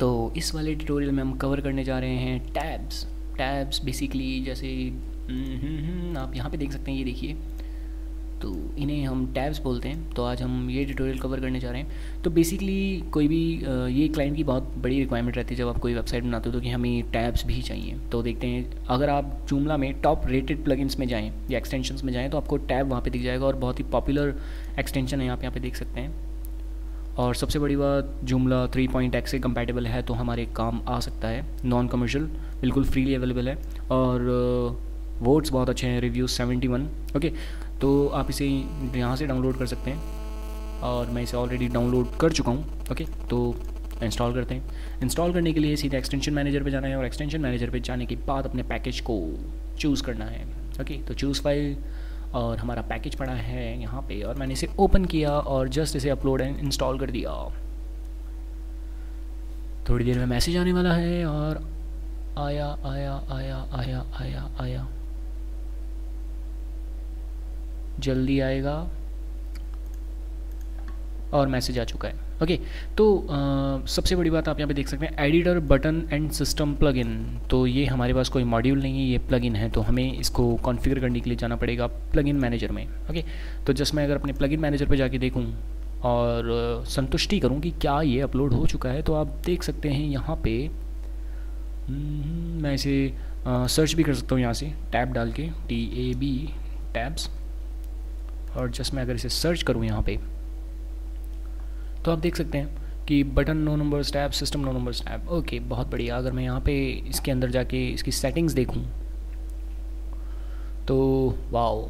तो इस वाले ट्यूटोरियल में हम कवर करने जा रहे हैं टैब्स बेसिकली जैसे आप यहाँ पे देख सकते हैं, ये देखिए, तो इन्हें हम टैब्स बोलते हैं। तो आज हम ये ट्यूटोरियल कवर करने जा रहे हैं। तो बेसिकली कोई भी ये क्लाइंट की बहुत बड़ी रिक्वायरमेंट रहती है जब आप कोई वेबसाइट बनाते हो तो कि हमें टैब्स भी चाहिए। तो देखते हैं, अगर आप जूमला में टॉप रेटेड प्लगइन्स में जाएँ या एक्सटेंशंस में जाएँ तो आपको टैब वहाँ पे दिख जाएगा, और बहुत ही पॉपुलर एक्सटेंशन है आप यहाँ पे देख सकते हैं। और सबसे बड़ी बात, जूमला 3.x से कंपैटिबल है तो हमारे काम आ सकता है। नॉन कमर्शियल, बिल्कुल फ्रीली अवेलेबल है, और वोट्स बहुत अच्छे हैं, रिव्यूज़ 71। ओके, तो आप इसे यहाँ से डाउनलोड कर सकते हैं, और मैं इसे ऑलरेडी डाउनलोड कर चुका हूँ। ओके, तो इंस्टॉल करते हैं। इंस्टॉल करने के लिए सीधे एक्सटेंशन मैनेजर पे जाना है, और एक्सटेंशन मैनेजर पे जाने के बाद अपने पैकेज को चूज़ करना है। ओके, तो चूज़ फाइल, और हमारा पैकेज पड़ा है यहाँ पे, और मैंने इसे ओपन किया और जस्ट इसे अपलोड एंड इंस्टॉल कर दिया। थोड़ी देर में मैसेज आने वाला है, और आया आया आया आया आया आया, जल्दी आएगा, और मैसेज आ चुका है। ओके, तो सबसे बड़ी बात आप यहाँ पे देख सकते हैं, editor button and system plugin. तो ये हमारे पास कोई मॉड्यूल नहीं है, ये प्लगइन है, तो हमें इसको कॉन्फ़िगर करने के लिए जाना पड़ेगा प्लगइन मैनेजर में। ओके, तो जस्ट मैं अगर अपने प्लगइन मैनेजर पे जाके देखूँ और संतुष्टि करूँ कि क्या ये अपलोड हो चुका है, तो आप देख सकते हैं यहाँ पे मैं इसे सर्च भी कर सकता हूँ यहाँ से टैब डाल के, TAB टैब्स, और जस्ट मैं अगर इसे सर्च करूँ यहाँ पे तो आप देख सकते हैं कि button no numbers tab, system no numbers tab. Okay, बहुत बढ़िया। अगर मैं यहाँ पे इसके अंदर जाके इसकी सेटिंग्स देखूँ तो वाओ,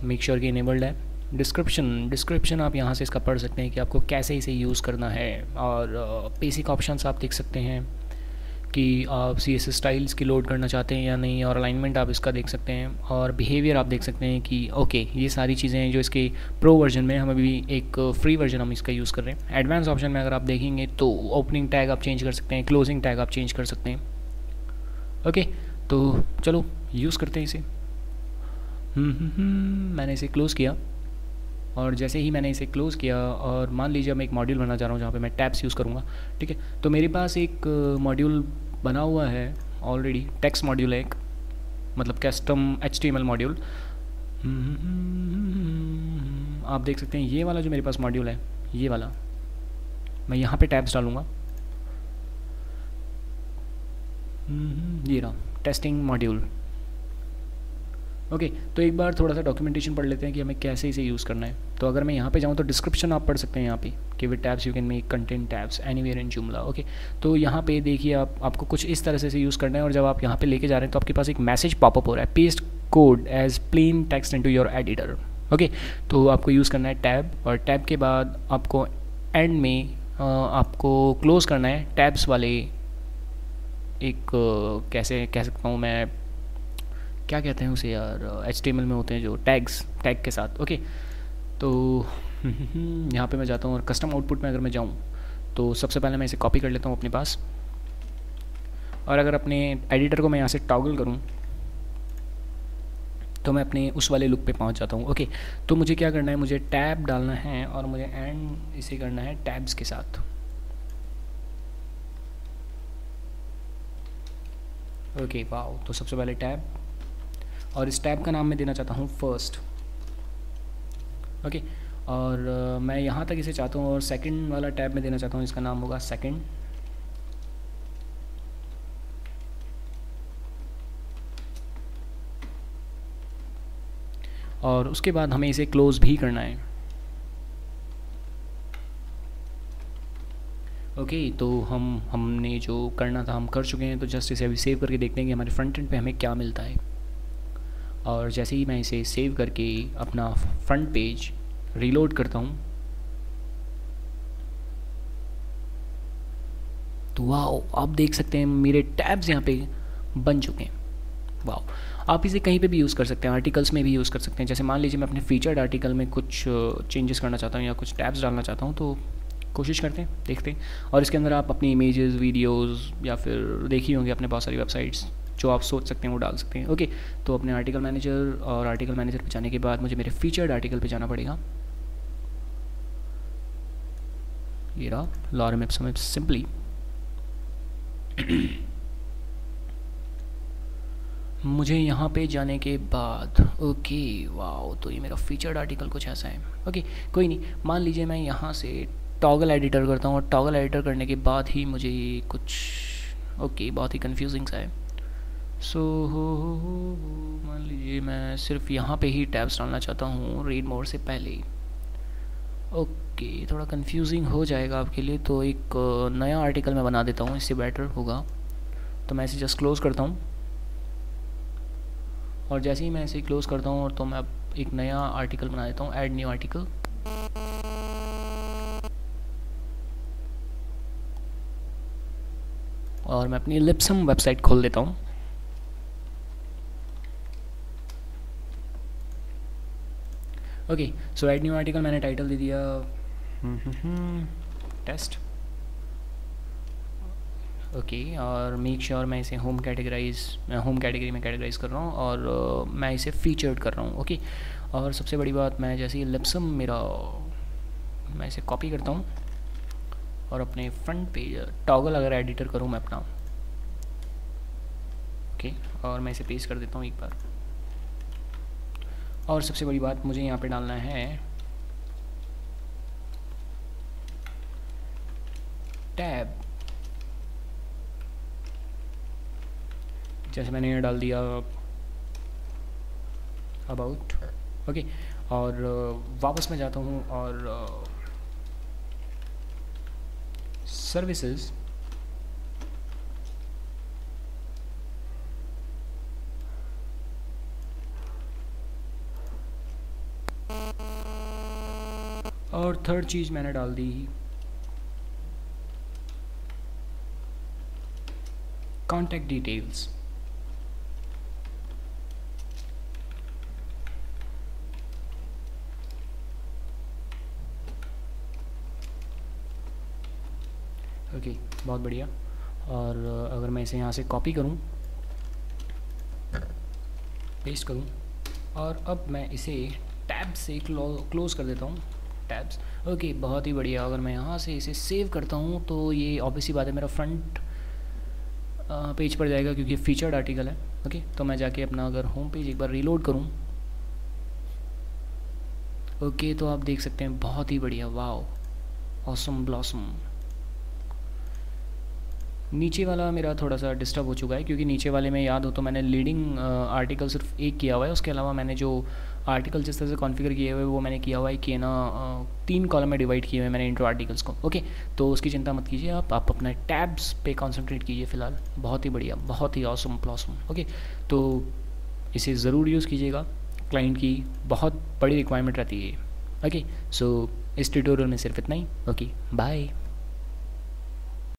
मेक श्योर कि इनेबल्ड है। डिस्क्रिप्शन आप यहाँ से इसका पढ़ सकते हैं कि आपको कैसे इसे यूज़ करना है, और बेसिक ऑप्शंस आप देख सकते हैं कि आप CSS स्टाइल्स की लोड करना चाहते हैं या नहीं, और अलाइनमेंट आप इसका देख सकते हैं, और बिहेवियर आप देख सकते हैं कि ओके, ये सारी चीज़ें हैं जो इसके प्रो वर्जन में, हम अभी एक फ्री वर्जन हम इसका यूज़ कर रहे हैं। एडवांस ऑप्शन में अगर आप देखेंगे तो ओपनिंग टैग आप चेंज कर सकते हैं, क्लोजिंग टैग आप चेंज कर सकते हैं। ओके, तो चलो यूज़ करते हैं इसे। मैंने इसे क्लोज़ किया, और जैसे ही मैंने इसे क्लोज़ किया, और मान लीजिए मैं एक मॉड्यूल बनाना चाह रहा हूँ जहाँ पे मैं टैब्स यूज़ करूँगा। ठीक है, तो मेरे पास एक मॉड्यूल बना हुआ है ऑलरेडी, टेक्स्ट मॉड्यूल है एक, मतलब कस्टम HTML मॉड्यूल। आप देख सकते हैं ये वाला जो मेरे पास मॉड्यूल है, ये वाला, मैं यहाँ पे टैब्स डालूँगा। ये रहा टेस्टिंग मॉड्यूल। ओके, तो एक बार थोड़ा सा डॉक्यूमेंटेशन पढ़ लेते हैं कि हमें कैसे इसे यूज़ करना है। तो अगर मैं यहाँ पे जाऊँ तो डिस्क्रिप्शन आप पढ़ सकते हैं यहाँ पे कि with tabs you can make content tabs anywhere in Joomla. Okay, तो यहाँ पे देखिए आपको कुछ इस तरह से इसे यूज़ करना है, और जब आप यहाँ पे लेके जा रहे हैं तो आपके पास एक मैसेज पॉपअप हो रहा है, paste code as plain text into your editor. Okay, तो आपको यूज़ करना है टैब, और टैब के बाद आपको एंड में आपको क्लोज़ करना है टैब्स वाले एक कैसे कह सकता हूँ मैं, क्या कहते हैं उसे यार, HTML में होते हैं जो टैग के साथ। ओके, तो यहाँ पे मैं जाता हूँ, और कस्टम आउटपुट में अगर मैं जाऊँ तो सबसे पहले मैं इसे कॉपी कर लेता हूँ अपने पास, और अगर अपने एडिटर को मैं यहाँ से टॉगल करूँ तो मैं अपने उस वाले लुक पे पहुँच जाता हूँ। ओके, तो मुझे क्या करना है, मुझे टैब डालना है, और मुझे एंड इसे करना है टैब्स के साथ। ओके, वाओ, तो सबसे पहले टैब, और इस टैब का नाम मैं देना चाहता हूँ फर्स्ट। ओके, और मैं यहाँ तक इसे चाहता हूँ, और सेकंड वाला टैब मैं देना चाहता हूँ, इसका नाम होगा सेकंड। और उसके बाद हमें इसे क्लोज़ भी करना है। ओके, तो हमने जो करना था हम कर चुके हैं, तो जस्ट इसे अभी सेव करके देखते हैं कि हमारे फ्रंट एंड पे हमें क्या मिलता है। और जैसे ही मैं इसे सेव करके अपना फ्रंट पेज रीलोड करता हूँ तो वाओ, आप देख सकते हैं मेरे टैब्स यहाँ पे बन चुके हैं। वाओ, आप इसे कहीं पे भी यूज़ कर सकते हैं, आर्टिकल्स में भी यूज़ कर सकते हैं। जैसे मान लीजिए मैं अपने फीचर्ड आर्टिकल में कुछ चेंजेस करना चाहता हूँ या कुछ टैब्स डालना चाहता हूँ, तो कोशिश करते हैं, देखते हैं। और इसके अंदर आप अपनी इमेजेस, वीडियोस, या फिर देखी होंगी आपने बहुत सारी वेबसाइट्स, जो आप सोच सकते हैं वो डाल सकते हैं। ओके, तो अपने आर्टिकल मैनेजर, और आर्टिकल मैनेजर पे जाने के बाद मुझे मेरे फीचर्ड आर्टिकल पे जाना पड़ेगा। ये रहा लॉरम इप्सम सिंपली। मुझे यहाँ पे जाने के बाद ओके वाओ, तो ये मेरा फीचर्ड आर्टिकल कुछ ऐसा है। ओके कोई नहीं, मान लीजिए मैं यहाँ से टॉगल एडिटर करता हूँ और टॉगल एडिटर करने के बाद ही मुझे कुछ ओके बहुत ही कंफ्यूजिंग सा है। सो मान लीजिए मैं सिर्फ यहाँ पे ही टैब्स डालना चाहता हूँ रीड मोड से पहले। ओके थोड़ा कंफ्यूजिंग हो जाएगा आपके लिए, तो एक नया आर्टिकल मैं बना देता हूँ, इससे बेटर होगा। तो मैं इसे जस्ट क्लोज़ करता हूँ और जैसे ही मैं इसे क्लोज़ करता हूँ तो मैं अब एक नया आर्टिकल बना देता हूँ, ऐड न्यू आर्टिकल। और मैं अपनी लिप्सम वेबसाइट खोल देता हूँ। Okay so add new article मैंने टाइटल दे दिया टेस्ट। ओके और मेक श्योर मैं इसे होम कैटेगरी में कैटेगराइज कर रहा हूँ और मैं इसे फीचर्ड कर रहा हूँ। ओके और सबसे बड़ी बात, मैं जैसे ही लिप्सम मैं इसे कॉपी करता हूँ और अपने फ्रंट पेज टॉगल अगर एडिटर करूँ मैं अपना, ओके और मैं इसे पेस्ट कर देता हूँ एक बार। और सबसे बड़ी बात, मुझे यहाँ पे डालना है टैब, जैसे मैंने डाल दिया अबाउट। ओके और वापस मैं जाता हूँ और सर्विसेज और थर्ड चीज़ मैंने डाल दी कॉन्टैक्ट डिटेल्स। ओके बहुत बढ़िया। और अगर मैं इसे यहाँ से कॉपी करूँ, पेस्ट करूँ और अब मैं इसे टैब से क्लोज़ कर देता हूँ, टैब्स। ओके बहुत ही बढ़िया। अगर मैं यहाँ से इसे सेव करता हूँ तो ये ऑब्वियसली बात है मेरा फ्रंट पेज पर जाएगा क्योंकि फीचर्ड आर्टिकल है। ओके तो मैं जाके अपना अगर होम पेज एक बार रीलोड करूँ, ओके तो आप देख सकते हैं बहुत ही बढ़िया, वाओ ऑसम ब्लॉसम। नीचे वाला मेरा थोड़ा सा डिस्टर्ब हो चुका है क्योंकि नीचे वाले में याद हो तो मैंने लीडिंग आर्टिकल सिर्फ एक किया हुआ है, उसके अलावा मैंने जो आर्टिकल जिस तरह से कॉन्फ़िगर किए हुए वो मैंने किया हुआ है कि ना 3 कॉलम में डिवाइड किए हुए मैंने इंट्रो आर्टिकल्स को। ओके तो उसकी चिंता मत कीजिए, आप अपना टैब्स पे कॉन्सेंट्रेट कीजिए फ़िलहाल। बहुत ही बढ़िया, बहुत ही ऑसम प्लॉसम। ओके तो इसे ज़रूर यूज़ कीजिएगा, क्लाइंट की बहुत बड़ी रिक्वायरमेंट रहती है। ओके सो इस ट्यूटोरियल में सिर्फ इतना ही। Okay bye.